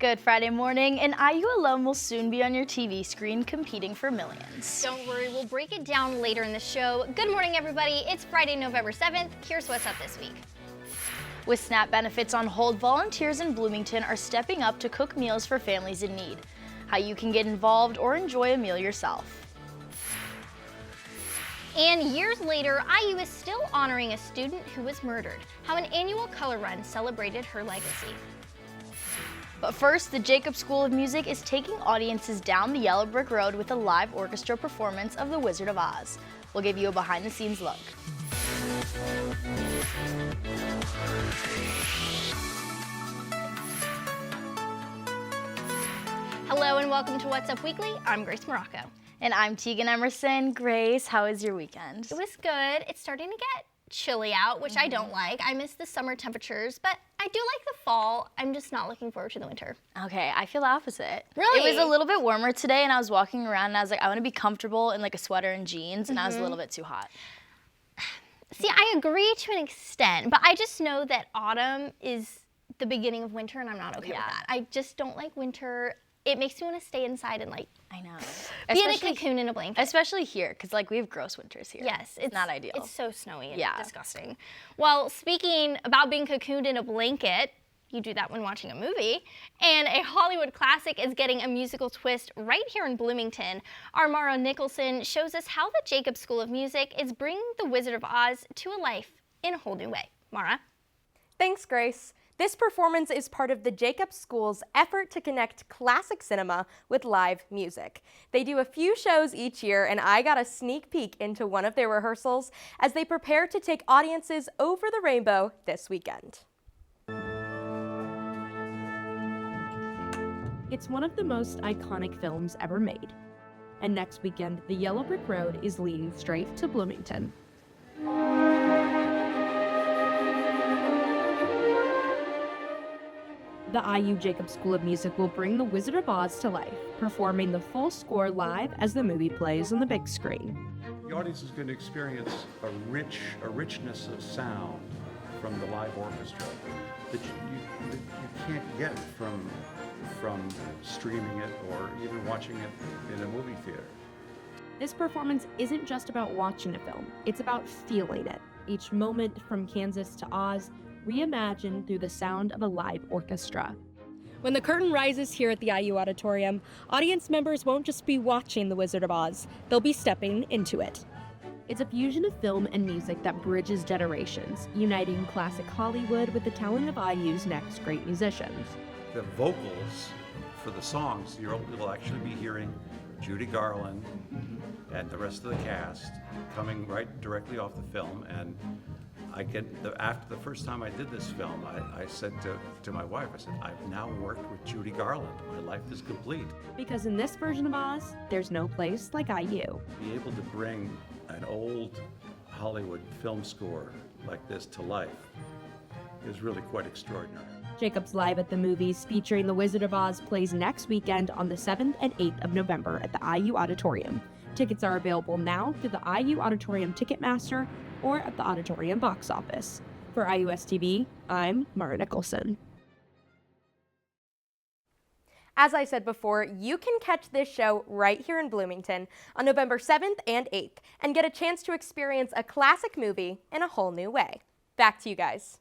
Good Friday morning. An IU alum will soon be on your TV screen competing for millions. Don't worry, we'll break it down later in the show. Good morning, everybody. It's Friday, November 7th. Here's what's up this week. With SNAP benefits on hold, volunteers in Bloomington are stepping up to cook meals for families in need. How you can get involved or enjoy a meal yourself. And years later, IU is still honoring a student who was murdered. How an annual color run celebrated her legacy. But first, the Jacob School of Music is taking audiences down the yellow brick road with a live orchestra performance of The Wizard of Oz. We'll give you a behind-the-scenes look. Hello and welcome to What's Up Weekly. I'm Grace Morocco. And I'm Tegan Emerson. Grace, how was your weekend? It was good. It's starting to get chilly out, which I don't like. I miss the summer temperatures, but I do like the fall. I'm just not looking forward to the winter. Okay, I feel the opposite. Really? It was a little bit warmer today, and I was walking around, and I was like, I want to be comfortable in like a sweater and jeans, and I was a little bit too hot. See, I agree to an extent, but I just know that autumn is the beginning of winter, and I'm not okay with that. I just don't like winter. It makes me want to stay inside and I know. Be in a cocoon in a blanket. Especially here, because like we have gross winters here. Yes. It's not ideal. It's so snowy and disgusting. Well, speaking about being cocooned in a blanket, you do that when watching a movie, and a Hollywood classic is getting a musical twist right here in Bloomington. Our Mara Nicholson shows us how the Jacob School of Music is bringing The Wizard of Oz to a life in a whole new way. Mara? Thanks, Grace. This performance is part of the Jacob School's effort to connect classic cinema with live music. They do a few shows each year, and I got a sneak peek into one of their rehearsals as they prepare to take audiences over the rainbow this weekend. It's one of the most iconic films ever made. And next weekend, the Yellow Brick Road is leading straight to Bloomington. The IU Jacob School of Music will bring The Wizard of Oz to life, performing the full score live as the movie plays on the big screen. The audience is going to experience a richness of sound from the live orchestra that you can't get from streaming it or even watching it in a movie theater. This performance isn't just about watching a film, it's about feeling it. Each moment from Kansas to Oz, reimagined through the sound of a live orchestra. When the curtain rises here at the IU Auditorium, audience members won't just be watching The Wizard of Oz, they'll be stepping into it. It's a fusion of film and music that bridges generations, uniting classic Hollywood with the talent of IU's next great musicians. The vocals for the songs, you'll actually be hearing Judy Garland and the rest of the cast coming right directly off the film. And after the first time I did this film, I said to my wife, I said, I've now worked with Judy Garland. My life is complete. Because in this version of Oz, there's no place like IU. Be able to bring an old Hollywood film score like this to life is really quite extraordinary. Jacob's Live at the Movies featuring The Wizard of Oz plays next weekend on the 7th and 8th of November at the IU Auditorium. Tickets are available now through the IU Auditorium Ticketmaster or at the Auditorium box office. For IUSTV, I'm Mara Nicholson. As I said before, you can catch this show right here in Bloomington on November 7th and 8th and get a chance to experience a classic movie in a whole new way. Back to you guys.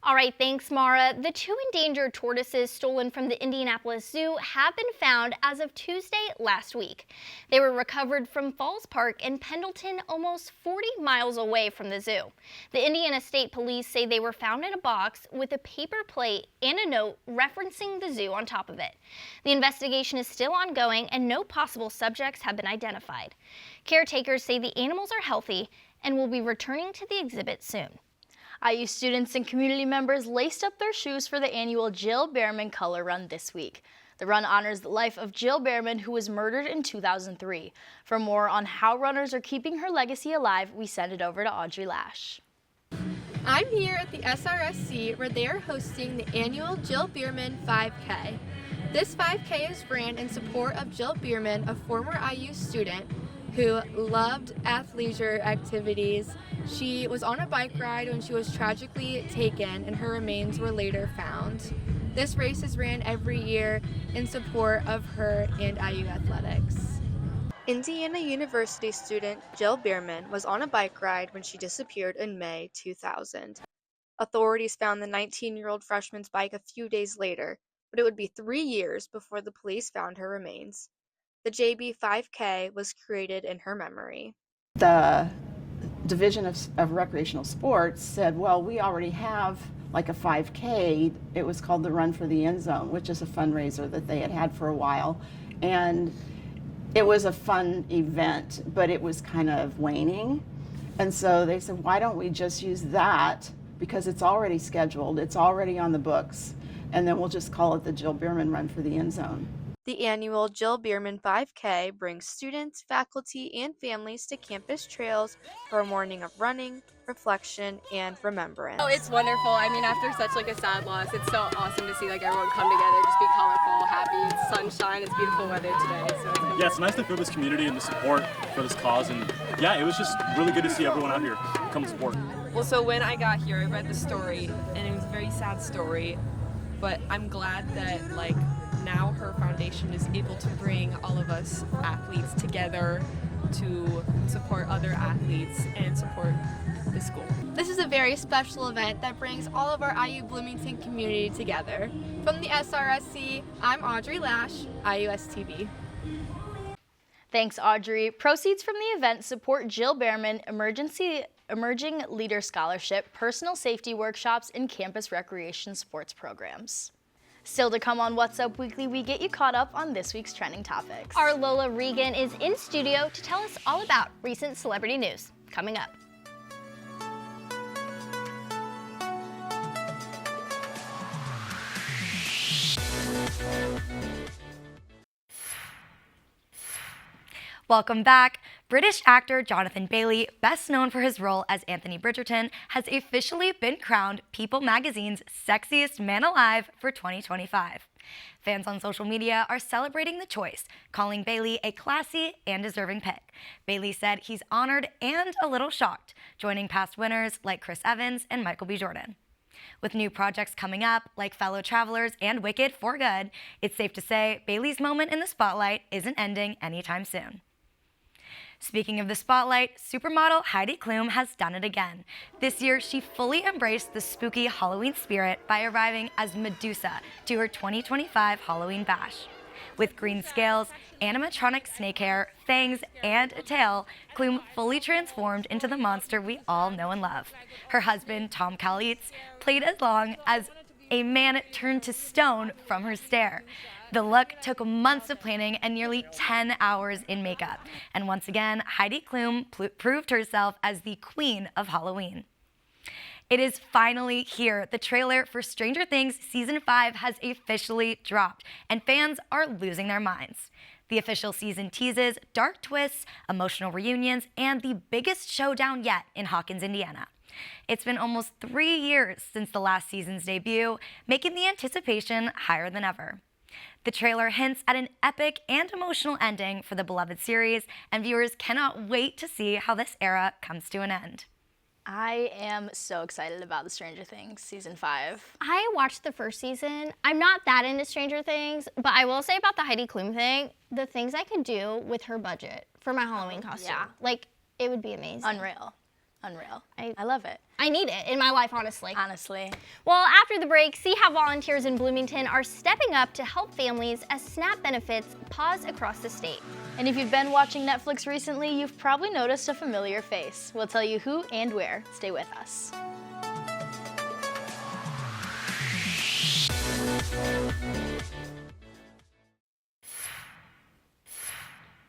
All right, thanks, Mara. The 2 endangered tortoises stolen from the Indianapolis Zoo have been found as of Tuesday last week. They were recovered from Falls Park in Pendleton, almost 40 miles away from the zoo. The Indiana State Police say they were found in a box with a paper plate and a note referencing the zoo on top of it. The investigation is still ongoing and no possible subjects have been identified. Caretakers say the animals are healthy and will be returning to the exhibit soon. IU students and community members laced up their shoes for the annual Jill Behrman Color Run this week. The run honors the life of Jill Behrman, who was murdered in 2003. For more on how runners are keeping her legacy alive, we send it over to Audrey Lash. I'm here at the SRSC where they are hosting the annual Jill Behrman 5K. This 5K is ran in support of Jill Behrman, a former IU student who loved athleisure activities. She was on a bike ride when she was tragically taken and her remains were later found. This race is ran every year in support of her and IU athletics. Indiana University student Jill Bierman was on a bike ride when she disappeared in May 2000. Authorities found the 19-year-old freshman's bike a few days later, but it would be 3 years before the police found her remains. The JB 5K was created in her memory. The Division of Recreational Sports said, well, we already have like a 5K. It was called the Run for the End Zone, which is a fundraiser that they had for a while. And it was a fun event, but it was kind of waning. And so they said, why don't we just use that, because it's already scheduled, it's already on the books, and then we'll just call it the Jill Bierman Run for the End Zone. The annual Jill Bierman 5K brings students, faculty, and families to campus trails for a morning of running, reflection, and remembrance. Oh, it's wonderful. I mean, after such like a sad loss, it's so awesome to see like everyone come together, just be colorful, happy. It's sunshine, it's beautiful weather today. So yeah, it's nice to feel this community and the support for this cause, and yeah, it was just really good to see everyone out here come to support. Well, so when I got here, I read the story, and it was a very sad story, but I'm glad that like now her foundation is able to bring all of us athletes together to support other athletes and support the school. This is a very special event that brings all of our IU Bloomington community together. From the SRSC, I'm Audrey Lash, IUSTV. Thanks, Audrey. Proceeds from the event support Jill Bierman Emerging Leader Scholarship, personal safety workshops, and campus recreation sports programs. Still to come on What's Up Weekly, we get you caught up on this week's trending topics. Our Lola Regan is in studio to tell us all about recent celebrity news. Coming up. Welcome back. British actor Jonathan Bailey, best known for his role as Anthony Bridgerton, has officially been crowned People magazine's sexiest man alive for 2025. Fans on social media are celebrating the choice, calling Bailey a classy and deserving pick. Bailey said he's honored and a little shocked, joining past winners like Chris Evans and Michael B. Jordan. With new projects coming up, like Fellow Travelers and Wicked for Good, it's safe to say Bailey's moment in the spotlight isn't ending anytime soon. Speaking of the spotlight, supermodel Heidi Klum has done it again. This year, she fully embraced the spooky Halloween spirit by arriving as Medusa to her 2025 Halloween bash. With green scales, animatronic snake hair, fangs, and a tail, Klum fully transformed into the monster we all know and love. Her husband, Tom Kalitz, played along as a man turned to stone from her stare. The look took months of planning and nearly 10 hours in makeup. And once again, Heidi Klum proved herself as the queen of Halloween. It is finally here. The trailer for Stranger Things Season 5 has officially dropped, and fans are losing their minds. The official season teases dark twists, emotional reunions, and the biggest showdown yet in Hawkins, Indiana. It's been almost 3 years since the last season's debut, making the anticipation higher than ever. The trailer hints at an epic and emotional ending for the beloved series, and viewers cannot wait to see how this era comes to an end. I am so excited about the Stranger Things Season 5. I watched the first season. I'm not that into Stranger Things, but I will say about the Heidi Klum thing, the things I could do with her budget for my Halloween costume. Yeah. Like, it would be amazing. Unreal. I love it. I need it in my life, honestly. Well, after the break, see how volunteers in Bloomington are stepping up to help families as SNAP benefits pause across the state. And if you've been watching Netflix recently, you've probably noticed a familiar face. We'll tell you who and where. Stay with us.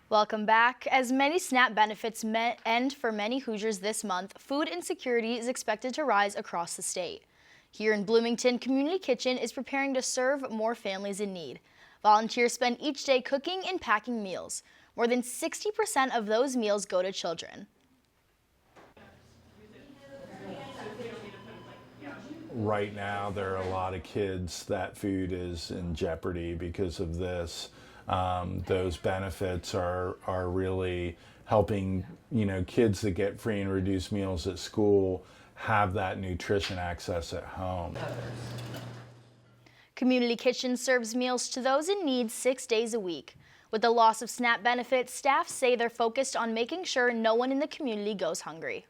Welcome back. As many SNAP benefits end for many Hoosiers this month, food insecurity is expected to rise across the state. Here in Bloomington, Community Kitchen is preparing to serve more families in need. Volunteers spend each day cooking and packing meals. More than 60% of those meals go to children. Right now, there are a lot of kids that food is in jeopardy because of this. Those benefits are really helping, kids that get free and reduced meals at school have that nutrition access at home. Community Kitchen serves meals to those in need 6 days a week. With the loss of SNAP benefits, staff say they're focused on making sure no one in the community goes hungry.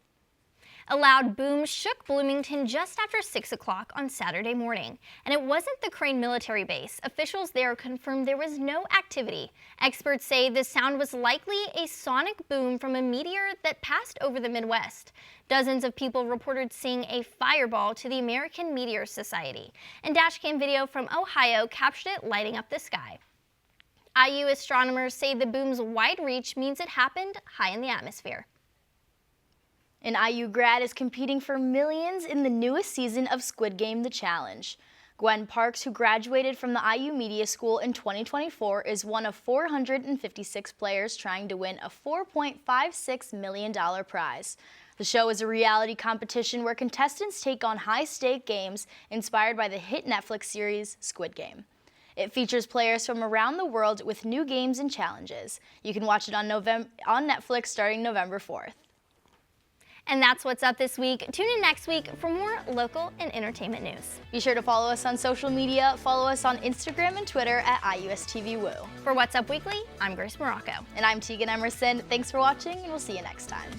A loud boom shook Bloomington just after 6 o'clock on Saturday morning. And it wasn't the Crane military base. Officials there confirmed there was no activity. Experts say the sound was likely a sonic boom from a meteor that passed over the Midwest. Dozens of people reported seeing a fireball to the American Meteor Society. And dashcam video from Ohio captured it lighting up the sky. IU astronomers say the boom's wide reach means it happened high in the atmosphere. An IU grad is competing for millions in the newest season of Squid Game: The Challenge. Gwen Parks, who graduated from the IU Media School in 2024, is one of 456 players trying to win a $4.56 million prize. The show is a reality competition where contestants take on high-stake games inspired by the hit Netflix series Squid Game. It features players from around the world with new games and challenges. You can watch it on Netflix starting November 4th. And that's what's up this week. Tune in next week for more local and entertainment news. Be sure to follow us on social media. Follow us on Instagram and Twitter at IUSTV Woo. For What's Up Weekly, I'm Grace Morocco. And I'm Tegan Emerson. Thanks for watching, and we'll see you next time.